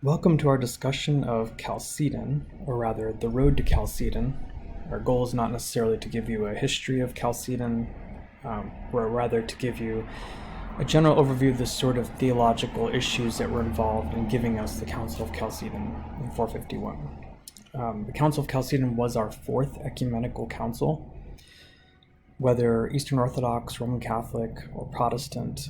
Welcome to our discussion of Chalcedon, or rather, the road to Chalcedon. Our goal is not necessarily to give you a history of Chalcedon, or rather to give you a general overview of the sort of theological issues that were involved in giving us the Council of Chalcedon in 451. The Council of Chalcedon was our fourth ecumenical council. Whether Eastern Orthodox, Roman Catholic, or Protestant,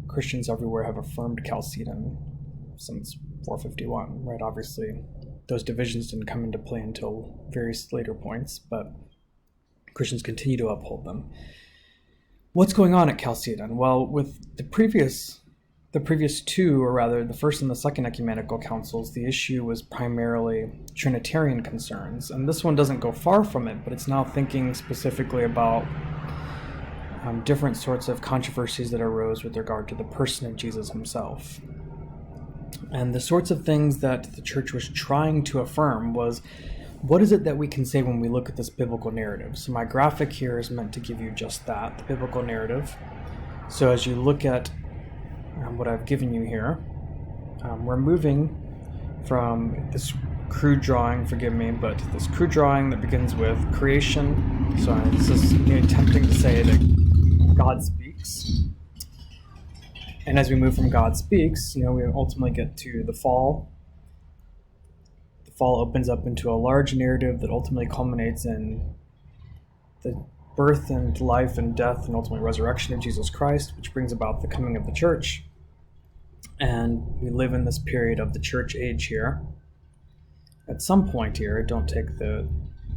Christians everywhere have affirmed Chalcedon since 451, right? Obviously, those divisions didn't come into play until various later points, but Christians continue to uphold them. What's going on at Chalcedon? Well, with the previous two, or rather the first and the second ecumenical councils, the issue was primarily Trinitarian concerns, and this one doesn't go far from it, but it's now thinking specifically about different sorts of controversies that arose with regard to the person of Jesus himself. And the sorts of things that the church was trying to affirm was, what is it that we can say when we look at this biblical narrative? So my graphic here is meant to give you just that, the biblical narrative. So as you look at what I've given you here, we're moving from this crude drawing, forgive me, but this crude drawing that begins with creation. So this is attempting to say that God speaks. And as we move from God speaks, we ultimately get to the fall. The fall opens up into a large narrative that ultimately culminates in the birth and life and death and ultimately resurrection of Jesus Christ, which brings about the coming of the church. And we live in this period of the church age here. At some point here, don't take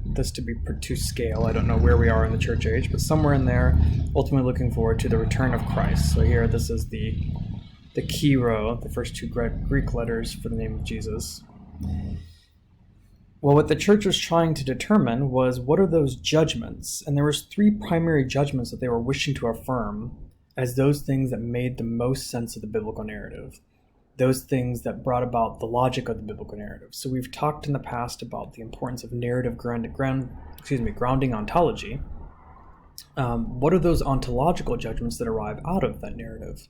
this to be to scale. I don't know where we are in the church age, but somewhere in there, ultimately looking forward to the return of Christ. So here, this is the key row, the first two Greek letters for the name of Jesus. Well, what the church was trying to determine was, what are those judgments? And there was three primary judgments that they were wishing to affirm as those things that made the most sense of the biblical narrative. Those things that brought about the logic of the biblical narrative. So we've talked in the past about the importance of narrative grounding ontology. What are those ontological judgments that arrive out of that narrative?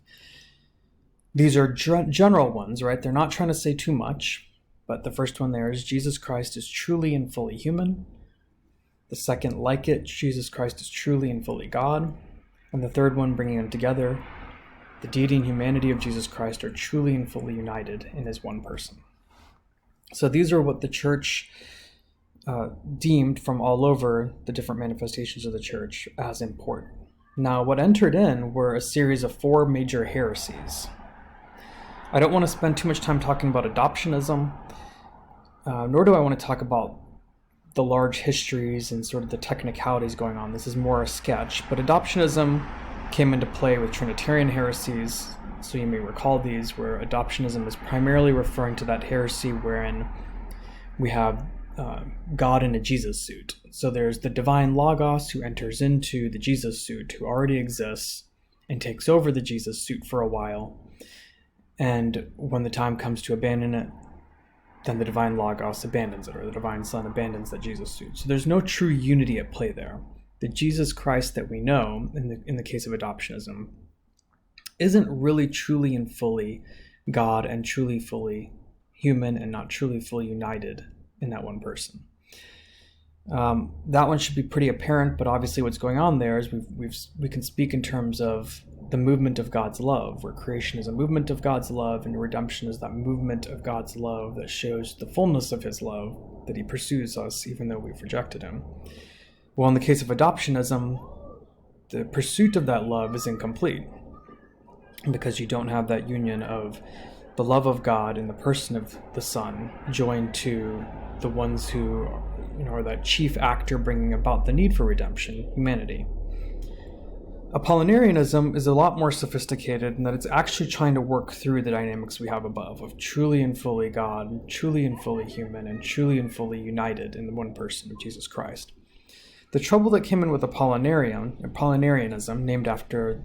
These are general ones, right? They're not trying to say too much, but the first one there is Jesus Christ is truly and fully human. The second, like it, Jesus Christ is truly and fully God. And the third one, bringing them together, the deity and humanity of Jesus Christ are truly and fully united in his one person. So these are what the church deemed from all over the different manifestations of the church as important. Now, what entered in were a series of four major heresies. I don't want to spend too much time talking about adoptionism, nor do I want to talk about the large histories and sort of the technicalities going on. This is more a sketch, but adoptionism came into play with Trinitarian heresies. So you may recall these, where adoptionism is primarily referring to that heresy wherein we have God in a Jesus suit. So there's the divine Logos who enters into the Jesus suit, who already exists, and takes over the Jesus suit for a while. And when the time comes to abandon it, then the divine Logos abandons it, or the divine Son abandons that Jesus suit. So there's no true unity at play there. The Jesus Christ that we know, in the case of adoptionism, isn't really truly and fully God and truly fully human and not truly fully united in that one person. That one should be pretty apparent, but obviously what's going on there is we can speak in terms of the movement of God's love, where creation is a movement of God's love and redemption is that movement of God's love that shows the fullness of his love, that he pursues us even though we've rejected him. Well, in the case of adoptionism, the pursuit of that love is incomplete because you don't have that union of the love of God in the person of the Son joined to the ones who are that chief actor bringing about the need for redemption, humanity. Apollinarianism is a lot more sophisticated in that it's actually trying to work through the dynamics we have above of truly and fully God, truly and fully human, and truly and fully united in the one person of Jesus Christ. The trouble that came in with Apollinarianism, named after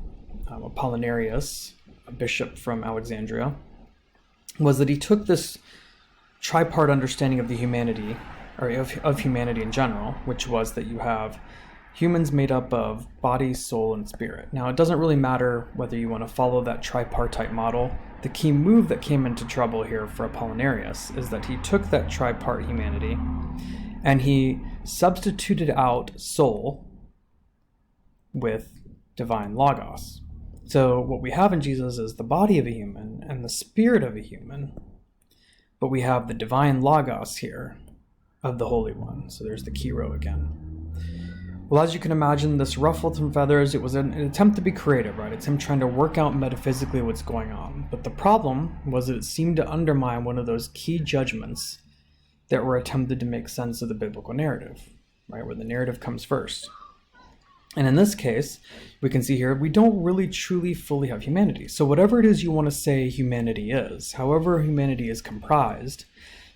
Apollinarius, a bishop from Alexandria, was that he took this tripart understanding of the humanity, or of humanity in general, which was that you have Humans made up of body, soul, and spirit. Now, it doesn't really matter whether you want to follow that tripartite model. The key move that came into trouble here for Apollinarius is that he took that tripart humanity and he substituted out soul with divine logos. So what we have in Jesus is the body of a human and the spirit of a human, but we have the divine logos here of the Holy One. So there's the Kiro again. Well, as you can imagine, this ruffled some feathers. It was an attempt to be creative, right? It's him trying to work out metaphysically what's going on. But the problem was that it seemed to undermine one of those key judgments that were attempted to make sense of the biblical narrative, right? Where the narrative comes first. And in this case, we can see here, we don't really truly fully have humanity. So whatever it is you want to say humanity is, however humanity is comprised,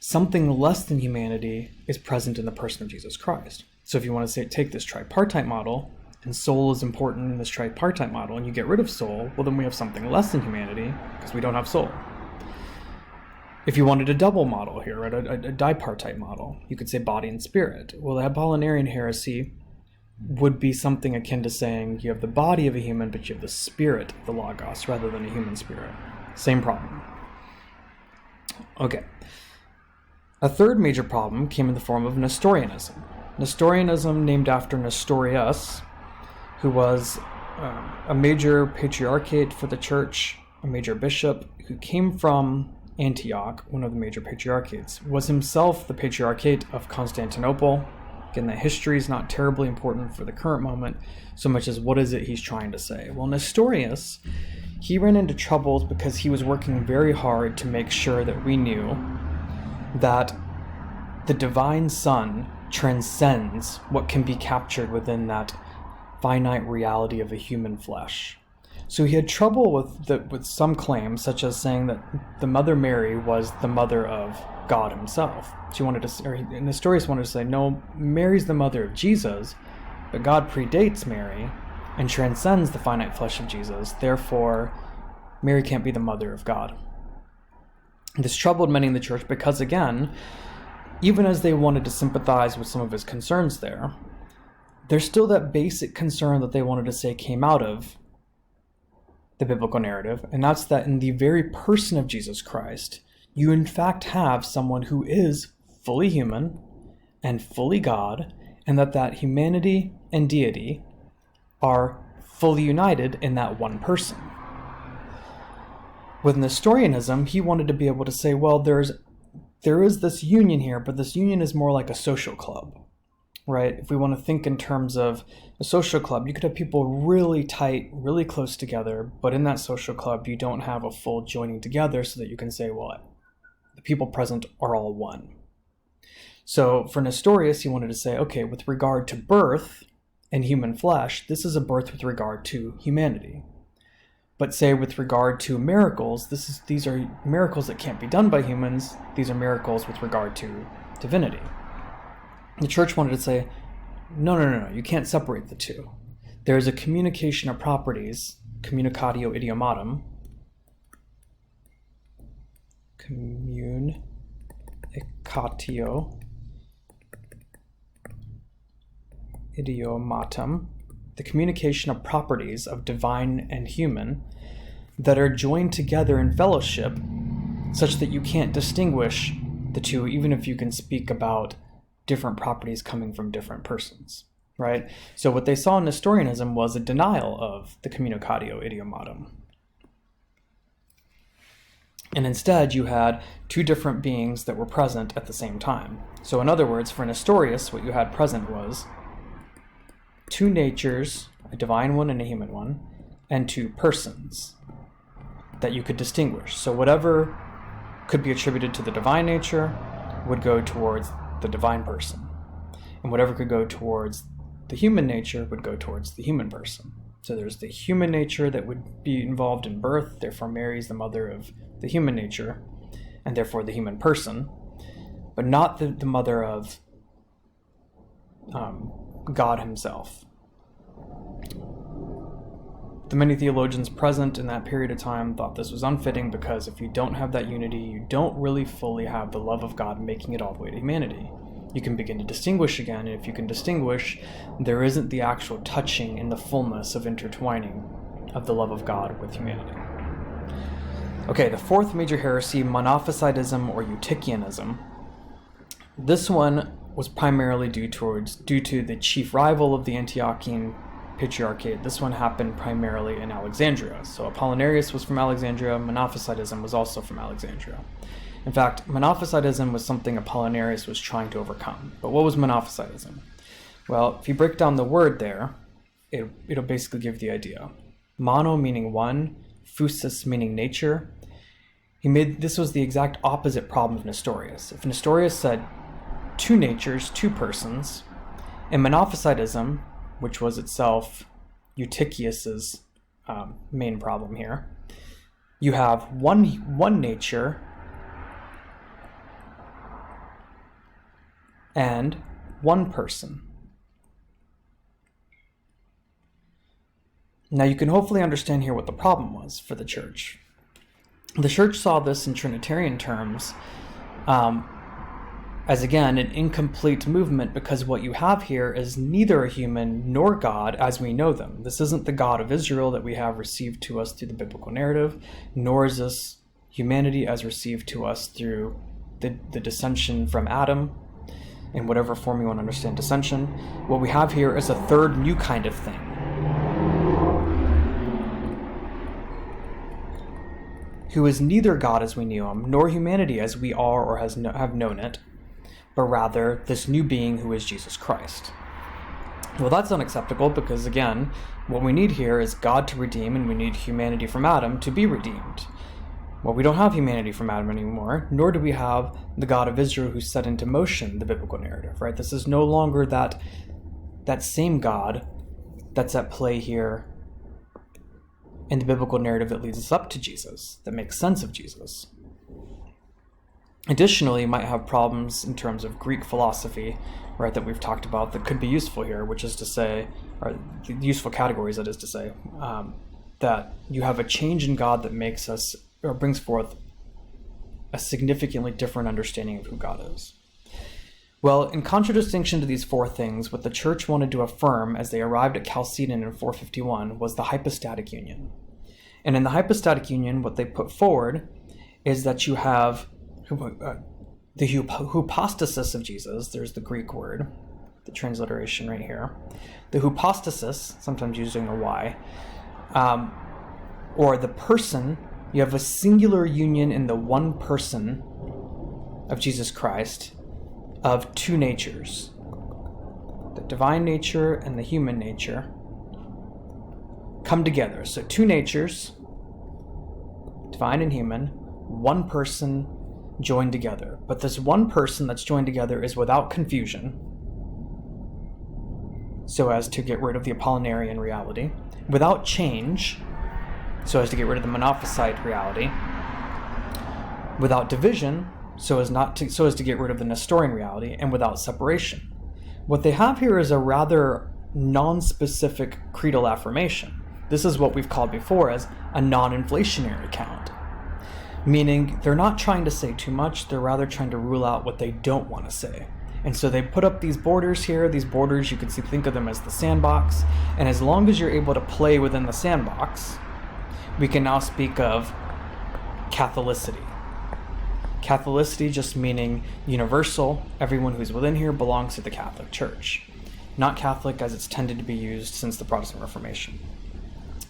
something less than humanity is present in the person of Jesus Christ. So if you want to say, take this tripartite model, and soul is important in this tripartite model, and you get rid of soul, well then we have something less than humanity, because we don't have soul. If you wanted a double model here, right, a dipartite model, you could say body and spirit. Well, the Apollinarian heresy would be something akin to saying you have the body of a human, but you have the spirit of the Logos, rather than a human spirit. Same problem. Okay. A third major problem came in the form of Nestorianism. Nestorianism, named after Nestorius, who was a major patriarchate for the church, a major bishop who came from Antioch, one of the major patriarchates, was himself the patriarchate of Constantinople. Again, that history is not terribly important for the current moment, so much as what is it he's trying to say. Well, Nestorius, he ran into troubles because he was working very hard to make sure that we knew that the divine Son transcends what can be captured within that finite reality of a human flesh. So he had trouble with some claims, such as saying that the Mother Mary was the mother of God himself. Nestorius wanted to say, no, Mary's the mother of Jesus, but God predates Mary and transcends the finite flesh of Jesus. Therefore, Mary can't be the mother of God. This troubled many in the church because, again, even as they wanted to sympathize with some of his concerns there's still that basic concern that they wanted to say came out of the biblical narrative, and that's that in the very person of Jesus Christ, you in fact have someone who is fully human and fully God, and that humanity and deity are fully united in that one person. With Nestorianism, he wanted to be able to say, well, there is this union here, but this union is more like a social club, right? If we want to think in terms of a social club, you could have people really tight, really close together, but in that social club, you don't have a full joining together so that you can say, well, the people present are all one. So for Nestorius, he wanted to say, okay, with regard to birth and human flesh, this is a birth with regard to humanity. But say with regard to miracles, these are miracles that can't be done by humans. These are miracles with regard to divinity. The church wanted to say, no, you can't separate the two. There is a communication of properties, communicatio idiomatum, communicatio idiomatum, the communication of properties of divine and human that are joined together in fellowship such that you can't distinguish the two, even if you can speak about different properties coming from different persons, right? So what they saw in Nestorianism was a denial of the communicatio idiomatum. And instead, you had two different beings that were present at the same time. So in other words, for Nestorius, what you had present was two natures, a divine one and a human one, and two persons that you could distinguish. So whatever could be attributed to the divine nature would go towards the divine person. And whatever could go towards the human nature would go towards the human person. So there's the human nature that would be involved in birth, therefore Mary is the mother of the human nature, and therefore the human person, but not the mother of God himself. The many theologians present in that period of time thought this was unfitting because if you don't have that unity, you don't really fully have the love of God making it all the way to humanity. you can begin to distinguish again. And if you can distinguish, there isn't the actual touching in the fullness of intertwining of the love of God with humanity. Okay, the fourth major heresy, Monophysitism or Eutychianism. This one was primarily due to the chief rival of the Antiochian Patriarchate. This one happened primarily in Alexandria. So Apollinarius was from Alexandria, Monophysitism was also from Alexandria. In fact, Monophysitism was something Apollinarius was trying to overcome. But what was Monophysitism? Well, if you break down the word there, it'll basically give the idea. Mono meaning one, physis meaning nature. This was the exact opposite problem of Nestorius. If Nestorius said two natures, two persons, in Monophysitism, which was itself Eutychius's main problem here, you have one nature and one person. Now you can hopefully understand here what the problem was for the church. The church saw this in Trinitarian terms as, again, an incomplete movement, because what you have here is neither a human nor God as we know them. This isn't the God of Israel that we have received to us through the biblical narrative, nor is this humanity as received to us through the descension from Adam, in whatever form you want to understand descension. What we have here is a third new kind of thing. Who is neither God as we knew him, nor humanity as we are or have known it, but rather this new being who is Jesus Christ. Well, that's unacceptable because, again, what we need here is God to redeem, and we need humanity from Adam to be redeemed. Well, we don't have humanity from Adam anymore, nor do we have the God of Israel who set into motion the biblical narrative, right? This is no longer that same God that's at play here in the biblical narrative that leads us up to Jesus, that makes sense of Jesus. Additionally, you might have problems in terms of Greek philosophy, right, that we've talked about that could be useful here, which is to say, or useful categories, that is to say, that you have a change in God that makes us, or brings forth, a significantly different understanding of who God is. Well, in contradistinction to these four things, what the church wanted to affirm as they arrived at Chalcedon in 451 was the hypostatic union. And in the hypostatic union, what they put forward is that you have the hypostasis of Jesus. There's the Greek word, the transliteration right here. The hypostasis, sometimes using a Y, or the person. You have a singular union in the one person of Jesus Christ of two natures, the divine nature and the human nature, come together. So two natures, divine and human, one person joined together. But this one person that's joined together is without confusion, so as to get rid of the Apollinarian reality, without change, so as to get rid of the Monophysite reality, without division, so as to get rid of the Nestorian reality, and without separation. What they have here is a rather non-specific creedal affirmation. This is what we've called before as a non-inflationary count, meaning they're not trying to say too much, they're rather trying to rule out what they don't want to say. And so they put up these borders here. These borders, you could think of them as the sandbox, and as long as you're able to play within the sandbox, we can now speak of Catholicity. Catholicity just meaning universal. Everyone who's within here belongs to the Catholic Church. Not Catholic as it's tended to be used since the Protestant Reformation.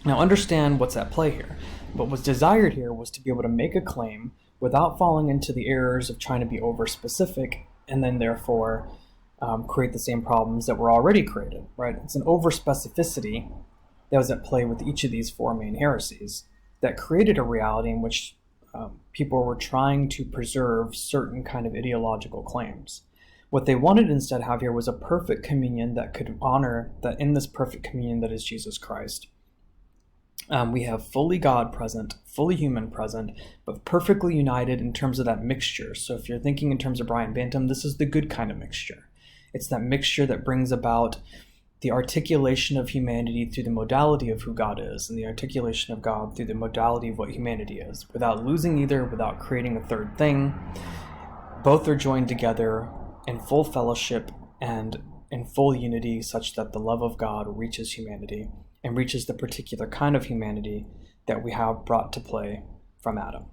Now understand what's at play here. What was desired here was to be able to make a claim without falling into the errors of trying to be over-specific and then therefore create the same problems that were already created, right? It's an over-specificity that was at play with each of these four main heresies that created a reality in which people were trying to preserve certain kind of ideological claims. What they wanted instead to have here was a perfect communion that could honor that in this perfect communion that is Jesus Christ. We have fully God present, fully human present, but perfectly united in terms of that mixture. So if you're thinking in terms of Brian Bantam, this is the good kind of mixture. It's that mixture that brings about the articulation of humanity through the modality of who God is, and the articulation of God through the modality of what humanity is, without losing either, without creating a third thing. Both are joined together in full fellowship and in full unity, such that the love of God reaches humanity and reaches the particular kind of humanity that we have brought to play from Adam.